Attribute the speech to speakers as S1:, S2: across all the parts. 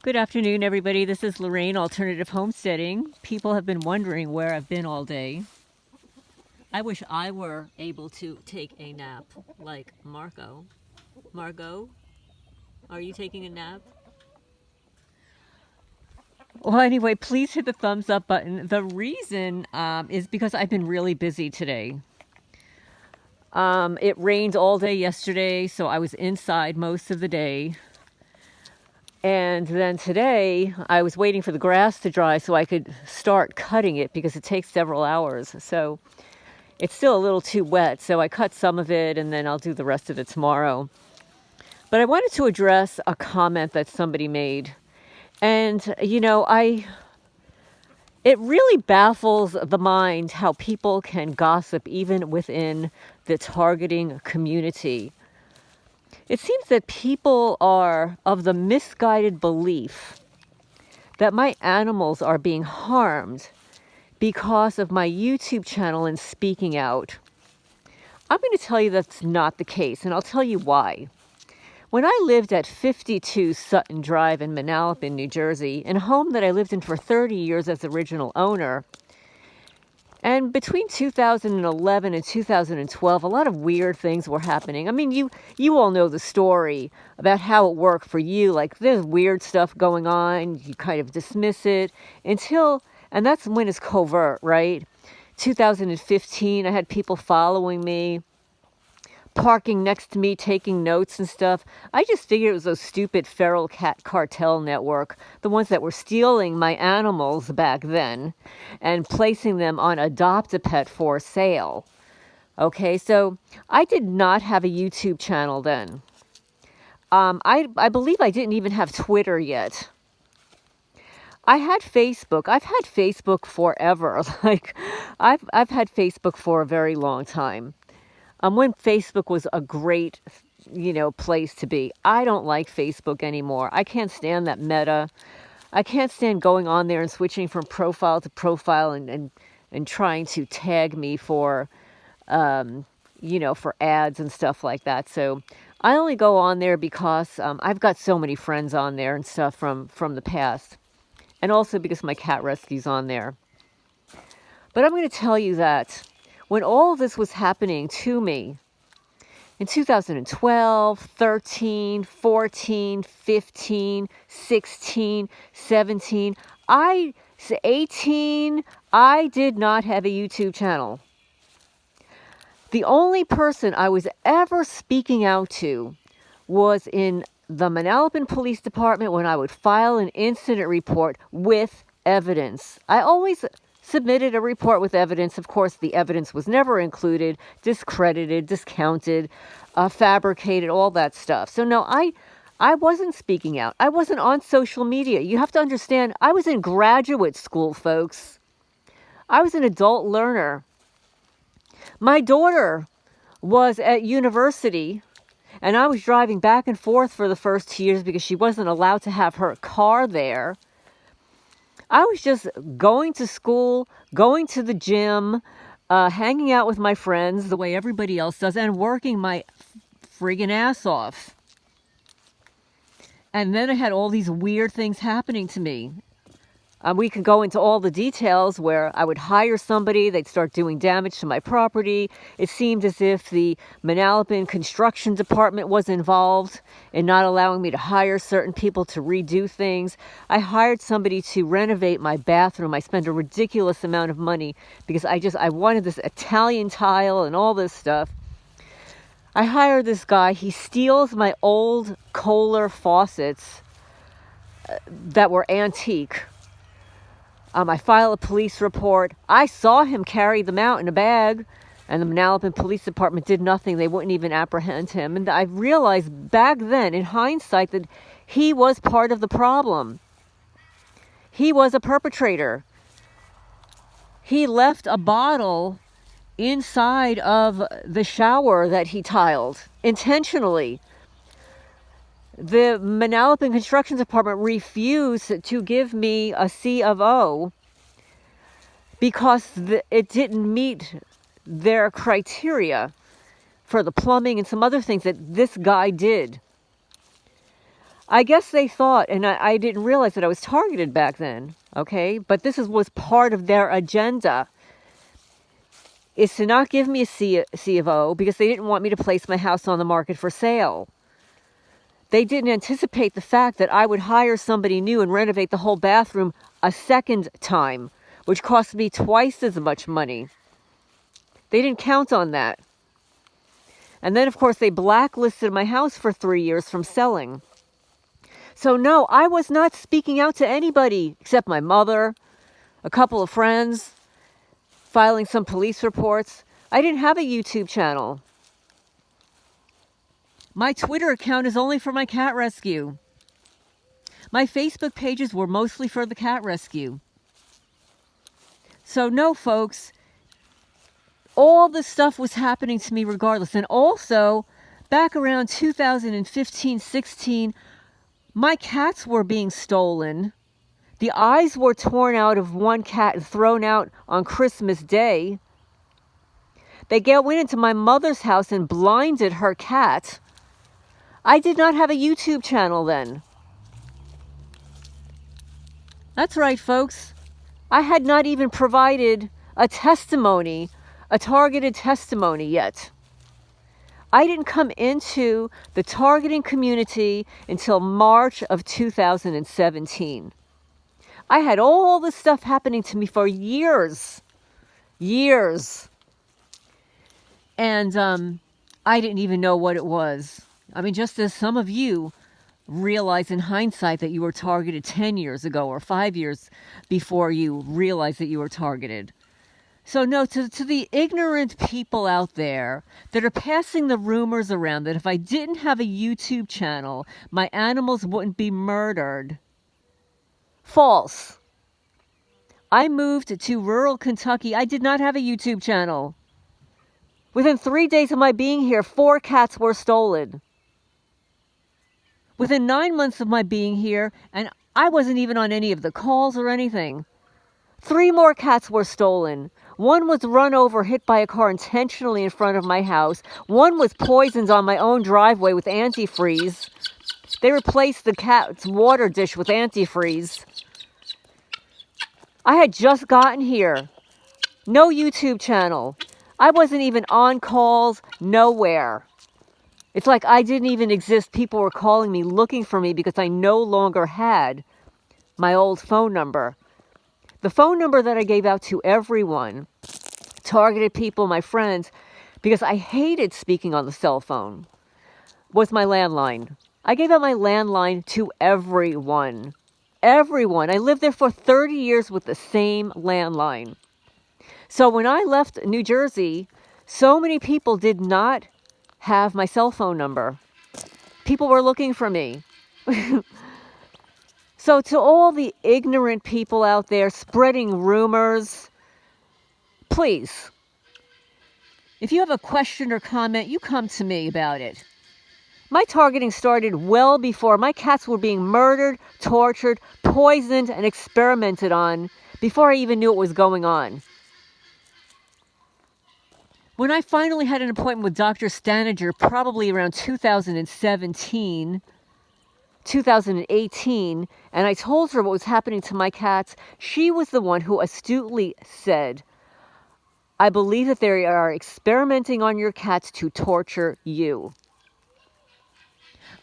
S1: Good afternoon, everybody. This is Lorraine, Alternative Homesteading. People have been wondering where I've been all day. I wish I were able to take a nap like Margot. Margot, are you taking a nap? Well, anyway, please hit the thumbs up button. The reason is because I've been really busy today. It rained all day yesterday, so I was inside most of the day. And then today, I was waiting for the grass to dry so I could start cutting it because it takes several hours. So it's still a little too wet, so I cut some of it and then I'll do the rest of it tomorrow. But I wanted to address a comment that somebody made. And, it really baffles the mind how people can gossip even within the targeting community. It seems that people are of the misguided belief that my animals are being harmed because of my YouTube channel and speaking out. I'm going to tell you that's not the case, and I'll tell you why. When I lived at 52 Sutton Drive in Manalapan, New Jersey, in a home that I lived in for 30 years as original owner, and between 2011 and 2012, a lot of weird things were happening. I mean, you all know the story about how it worked for you. Like, there's weird stuff going on. You kind of dismiss it and that's when it's covert, right? 2015, I had people following me, parking next to me, taking notes and stuff. I just figured it was a stupid feral cat cartel network, the ones that were stealing my animals back then and placing them on Adopt-A-Pet for sale. Okay, so I did not have a YouTube channel then. I believe I didn't even have Twitter yet. I had Facebook. I've had Facebook forever. Like, I've had Facebook for a very long time. When Facebook was a great, place to be. I don't like Facebook anymore. I can't stand that meta. I can't stand going on there and switching from profile to profile and trying to tag me for, for ads and stuff like that. So I only go on there because I've got so many friends on there and stuff from the past. And also because my cat rescue's on there. But I'm going to tell you that when all of this was happening to me in 2012, 13, 14, 15, 16, 17, 18, I did not have a YouTube channel. The only person I was ever speaking out to was in the Manalapan Police Department when I would file an incident report with evidence. I always submitted a report with evidence. Of course, the evidence was never included, discredited, discounted, fabricated, all that stuff. So no, I wasn't speaking out. I wasn't on social media. You have to understand, I was in graduate school, folks. I was an adult learner. My daughter was at university, and I was driving back and forth for the first 2 years because she wasn't allowed to have her car there. I was just going to school, going to the gym, hanging out with my friends the way everybody else does, and working my friggin' ass off. And then I had all these weird things happening to me. We could go into all the details where I would hire somebody, they'd start doing damage to my property. It seemed as if the Manalapan Construction Department was involved in not allowing me to hire certain people to redo things. I hired somebody to renovate my bathroom. I spent a ridiculous amount of money because I wanted this Italian tile and all this stuff. I hired this guy. He steals my old Kohler faucets that were antique. I file a police report. I saw him carry them out in a bag, and the Manalapan Police Department did nothing. They wouldn't even apprehend him. And I realized back then, in hindsight, that he was part of the problem. He was a perpetrator. He left a bottle inside of the shower that he tiled intentionally. The Manalapan Construction Department refused to give me a C of O because it didn't meet their criteria for the plumbing and some other things that this guy did. I guess they thought, and I didn't realize that I was targeted back then, okay? But this was part of their agenda, is to not give me a C of O because they didn't want me to place my house on the market for sale. They didn't anticipate the fact that I would hire somebody new and renovate the whole bathroom a second time, which cost me twice as much money. They didn't count on that. And then, of course, they blacklisted my house for 3 years from selling. So no, I was not speaking out to anybody except my mother, a couple of friends, filing some police reports. I didn't have a YouTube channel. My Twitter account is only for my cat rescue. My Facebook pages were mostly for the cat rescue. So no, folks, all this stuff was happening to me regardless. And also, back around 2015-16, my cats were being stolen. The eyes were torn out of one cat and thrown out on Christmas Day. They went into my mother's house and blinded her cat. I did not have a YouTube channel then. That's right, folks. I had not even provided a testimony, a targeted testimony yet. I didn't come into the targeting community until March of 2017. I had all this stuff happening to me for years. And I didn't even know what it was. I mean, just as some of you realize in hindsight that you were targeted 10 years ago or 5 years before you realized that you were targeted. So no, to the ignorant people out there that are passing the rumors around that if I didn't have a YouTube channel, my animals wouldn't be murdered. False. I moved to rural Kentucky. I did not have a YouTube channel. Within 3 days of my being here, 4 cats were stolen. Within 9 months of my being here, and I wasn't even on any of the calls or anything, 3 more cats were stolen. One was run over, hit by a car intentionally in front of my house. One was poisoned on my own driveway with antifreeze. They replaced the cat's water dish with antifreeze. I had just gotten here. No YouTube channel. I wasn't even on calls, nowhere. It's like I didn't even exist. People were calling me, looking for me because I no longer had my old phone number. The phone number that I gave out to everyone, targeted people, my friends, because I hated speaking on the cell phone, was my landline. I gave out my landline to everyone. Everyone. I lived there for 30 years with the same landline. So when I left New Jersey, so many people did not have my cell phone number. People were looking for me. So to all the ignorant people out there spreading rumors, please, if you have a question or comment, you come to me about it. My targeting started well before my cats were being murdered, tortured, poisoned, and experimented on before I even knew what was going on. When I finally had an appointment with Dr. Stanager, probably around 2017, 2018, and I told her what was happening to my cats, she was the one who astutely said, I believe that they are experimenting on your cats to torture you.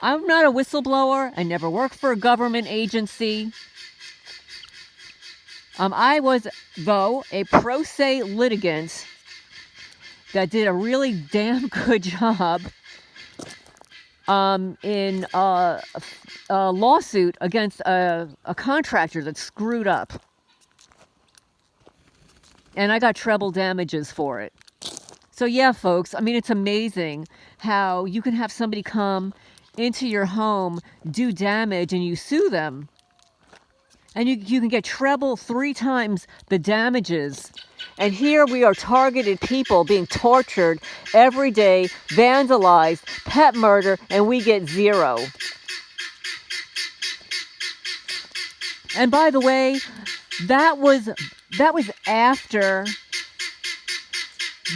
S1: I'm not a whistleblower. I never worked for a government agency. I was, though, a pro se litigant that did a really damn good job in a lawsuit against a contractor that screwed up. And I got treble damages for it. So yeah, folks, I mean, it's amazing how you can have somebody come into your home, do damage, and you sue them. And you can get treble 3 times the damages. And here we are, targeted people being tortured every day, vandalized, pet murder, and we get 0. And by the way, that was after,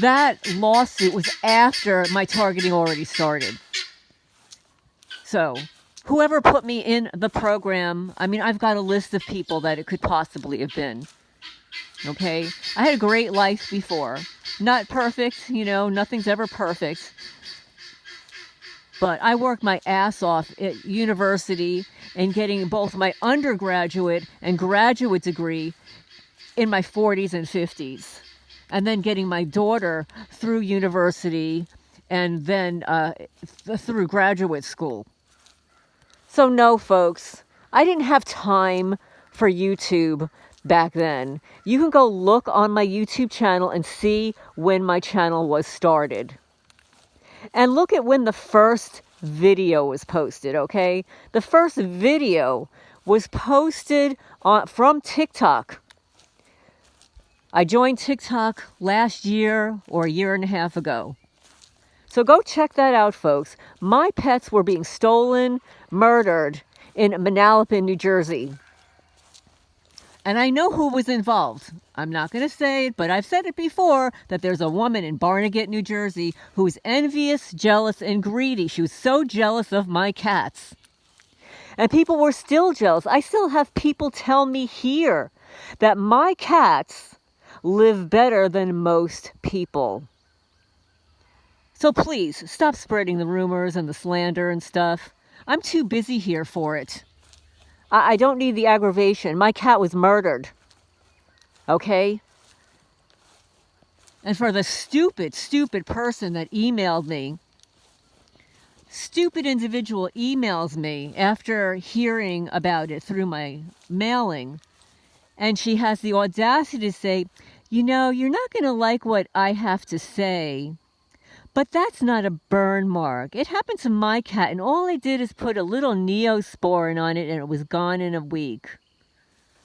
S1: that lawsuit was after my targeting already started. So, whoever put me in the program, I mean, I've got a list of people that it could possibly have been. Okay? I had a great life before. Not perfect, nothing's ever perfect. But I worked my ass off at university and getting both my undergraduate and graduate degree in my 40s and 50s. And then getting my daughter through university and then through graduate school. So no, folks, I didn't have time for YouTube back then. You can go look on my YouTube channel and see when my channel was started. And look at when the first video was posted, okay? The first video was posted from TikTok. I joined TikTok last year or a year and a half ago. So go check that out, folks. My pets were being stolen, murdered in Manalapan, New Jersey. And I know who was involved. I'm not going to say it, but I've said it before, that there's a woman in Barnegat, New Jersey, who is envious, jealous, and greedy. She was so jealous of my cats. And people were still jealous. I still have people tell me here that my cats live better than most people. So please, stop spreading the rumors and the slander and stuff. I'm too busy here for it. I don't need the aggravation. My cat was murdered. Okay? And for the stupid person that emailed me, stupid individual emails me after hearing about it through my mailing, and she has the audacity to say, you're not going to like what I have to say, but that's not a burn mark. It happened to my cat, and all I did is put a little Neosporin on it, and it was gone in a week.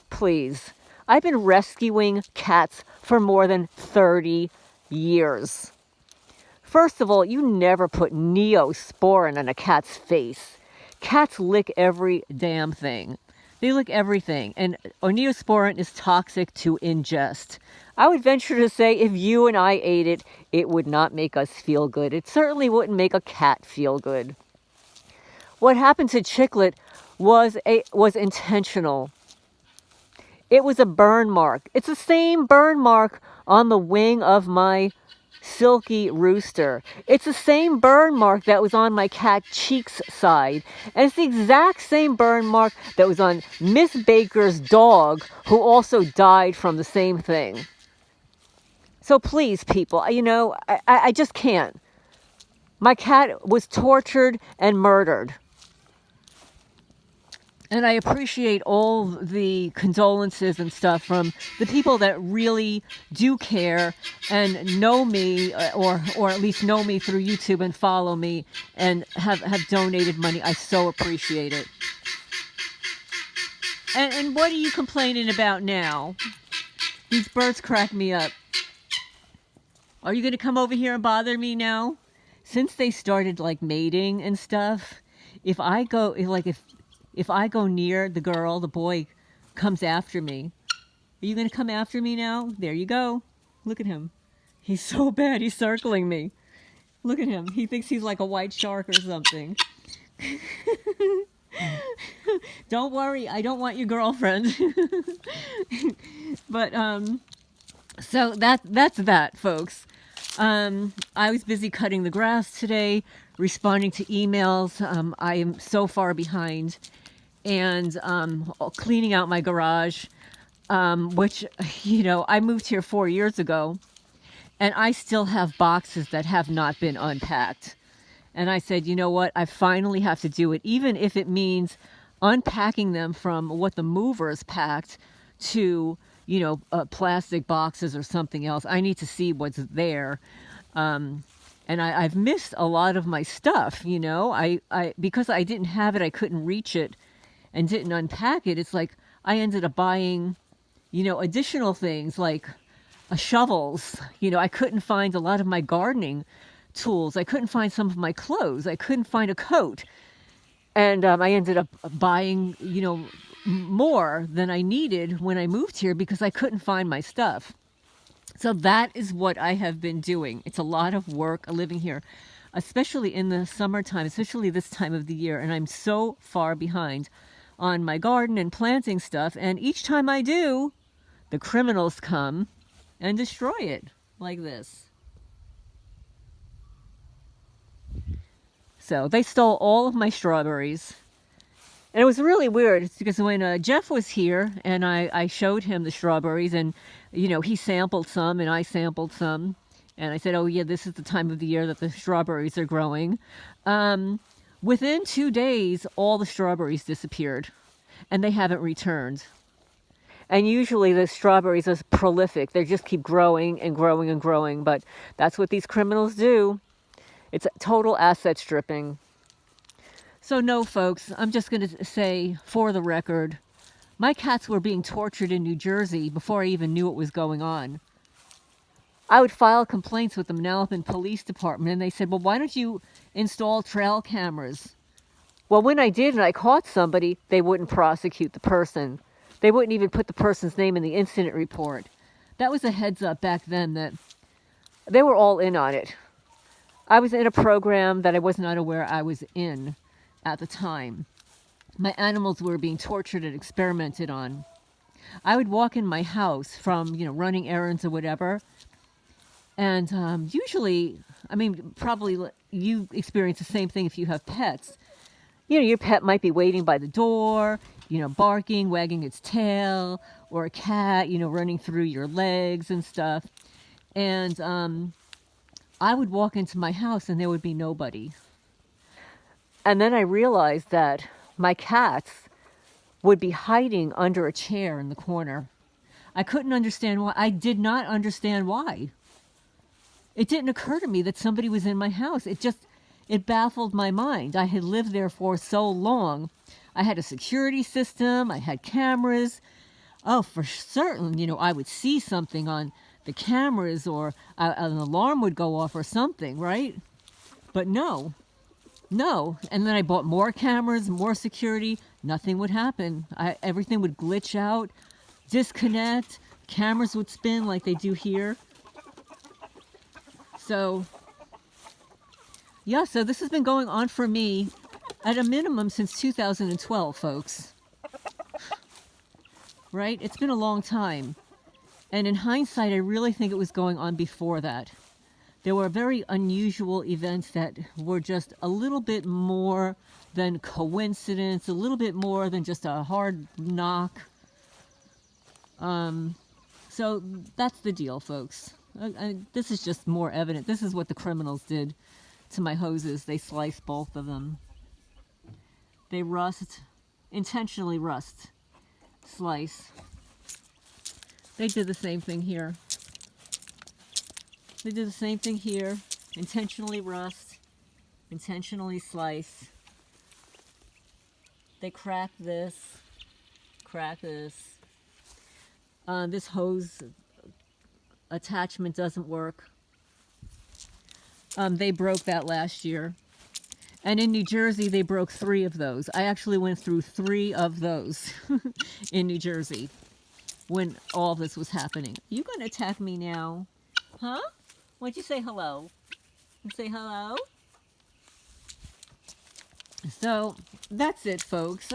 S1: Please. I've been rescuing cats for more than 30 years. First of all, you never put Neosporin on a cat's face. Cats lick every damn thing. They lick everything, and Neosporin is toxic to ingest. I would venture to say if you and I ate it, it would not make us feel good. It certainly wouldn't make a cat feel good. What happened to Chicklet was intentional. It was a burn mark. It's the same burn mark on the wing of my silky rooster. It's the same burn mark that was on my cat Cheek's side. And it's the exact same burn mark that was on Miss Baker's dog, who also died from the same thing. So please, people, I just can't. My cat was tortured and murdered. And I appreciate all the condolences and stuff from the people that really do care and know me, or at least know me through YouTube and follow me and have donated money. I so appreciate it. And what are you complaining about now? These birds crack me up. Are you going to come over here and bother me now? Since they started mating and stuff, if I go near the girl, the boy comes after me. Are you going to come after me now? There you go. Look at him. He's so bad. He's circling me. Look at him. He thinks he's like a white shark or something. Don't worry. I don't want your girlfriend. But, so that's that, folks. I was busy cutting the grass today, responding to emails. I am so far behind. And cleaning out my garage, which, I moved here 4 years ago, and I still have boxes that have not been unpacked. And I said, you know what, I finally have to do it, even if it means unpacking them from what the movers packed to, plastic boxes or something else. I need to see what's there. And I've missed a lot of my stuff, because I didn't have it, I couldn't reach it. And didn't unpack it. It's like I ended up buying, additional things like shovels. I couldn't find a lot of my gardening tools. I couldn't find some of my clothes. I couldn't find a coat. And I ended up buying, more than I needed when I moved here because I couldn't find my stuff. So that is what I have been doing. It's a lot of work living here. especially in the summertime, especially this time of the year. And I'm so far behind on my garden and planting stuff. And each time I do, the criminals come and destroy it like this. So they stole all of my strawberries. And it was really weird. It's because when Jeff was here and I showed him the strawberries, and, you know, he sampled some and I sampled some. And I said, oh, yeah, this is the time of the year that the strawberries are growing. Within 2 days, all the strawberries disappeared. And they haven't returned. And usually the strawberries are prolific. They just keep growing and growing and growing. But that's what these criminals do. It's total asset stripping. So no, folks, I'm just going to say, for the record, my cats were being tortured in New Jersey before I even knew what was going on. I would file complaints with the Manalapan Police Department, and they said, well, why don't you install trail cameras? Well, when I did and I caught somebody, they wouldn't prosecute the person. They wouldn't even put the person's name in the incident report. That was a heads up back then that they were all in on it. I was in a program that I was not aware I was in at the time. My animals were being tortured and experimented on. I would walk in my house from, you know, running errands or whatever. And usually, I mean, probably you experience the same thing if you have pets. You know, your pet might be waiting by the door, you know, barking, wagging its tail, or a cat, you know, running through your legs and stuff. And I would walk into my house and there would be nobody. And then I realized that my cats would be hiding under a chair in the corner. I couldn't understand why. I did not understand why. It didn't occur to me that somebody was in my house. It baffled my mind. I had lived there for so long. I had a security system. I had cameras. Oh, for certain, you know, I would see something on the cameras, or an alarm would go off or something, right? But no. And then I bought more cameras, more security. Nothing would happen. Everything would glitch out, disconnect. Cameras would spin like they do here. So, yeah, so this has been going on for me at a minimum since 2012, folks. Right? It's been a long time. And in hindsight, I really think it was going on before that. There were very unusual events that were just a little bit more than coincidence, a little bit more than just a hard knock. So that's the deal, folks. This is just more evident. This is what the criminals did to my hoses. They sliced both of them. They intentionally slice. They did the same thing here. They did the same thing here. Intentionally rust, intentionally slice. They crack this. This hose attachment doesn't work. They broke that last year. And in New Jersey, they broke 3 of those. I actually went through 3 of those in New Jersey when all this was happening. You gonna attack me now? Huh? Why'd you say hello? You say hello? So that's it, folks.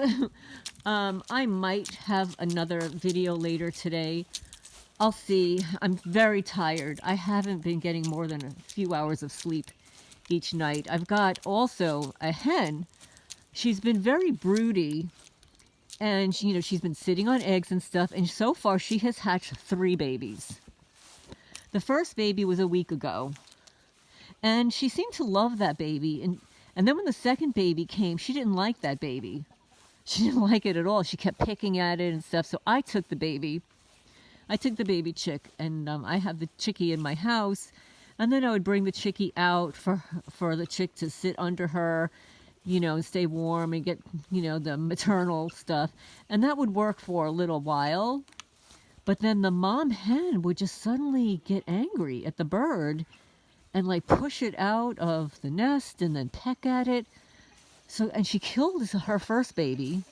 S1: I might have another video later today. I'll see. I'm very tired. I haven't been getting more than a few hours of sleep each night. I've got also a hen. She's been very broody, and you know, she's been sitting on eggs and stuff, and so far she has hatched 3 babies. The first baby was a week ago, and she seemed to love that baby, and then when the second baby came, she didn't like that baby. She didn't like it at all. She kept picking at it and stuff, so I took the baby chick, and I have the chickie in my house, and then I would bring the chickie out for the chick to sit under her, you know, and stay warm and get, you know, the maternal stuff, and that would work for a little while. But then the mom hen would just suddenly get angry at the bird and like push it out of the nest and then peck at it. So, and she killed her first baby.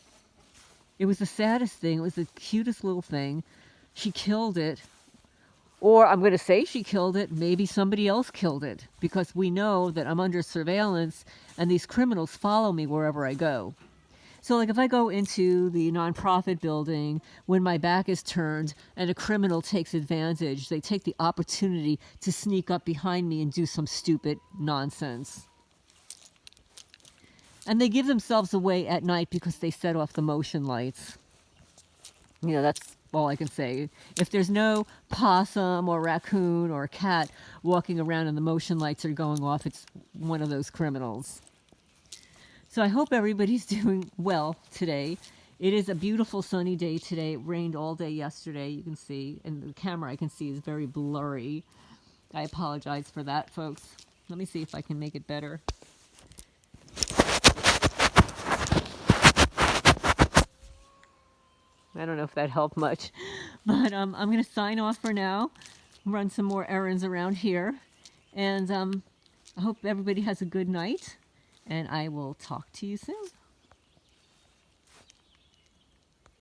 S1: It was the saddest thing. It was the cutest little thing. She killed it Or I'm going to say she killed it. Maybe somebody else killed it, because we know that I'm under surveillance and these criminals follow me wherever I go. So like if I go into the nonprofit building when my back is turned and a criminal takes advantage, they take the opportunity to sneak up behind me and do some stupid nonsense. And they give themselves away at night because they set off the motion lights. You know, that's all I can say. If there's no possum or raccoon or cat walking around and the motion lights are going off, it's one of those criminals. So I hope everybody's doing well today. It is a beautiful sunny day today. It rained all day yesterday, you can see, and the camera I can see is very blurry. I apologize for that, folks. Let me see if I can make it better. I don't know if that helped much, but I'm going to sign off for now, run some more errands around here, and I hope everybody has a good night, and I will talk to you soon.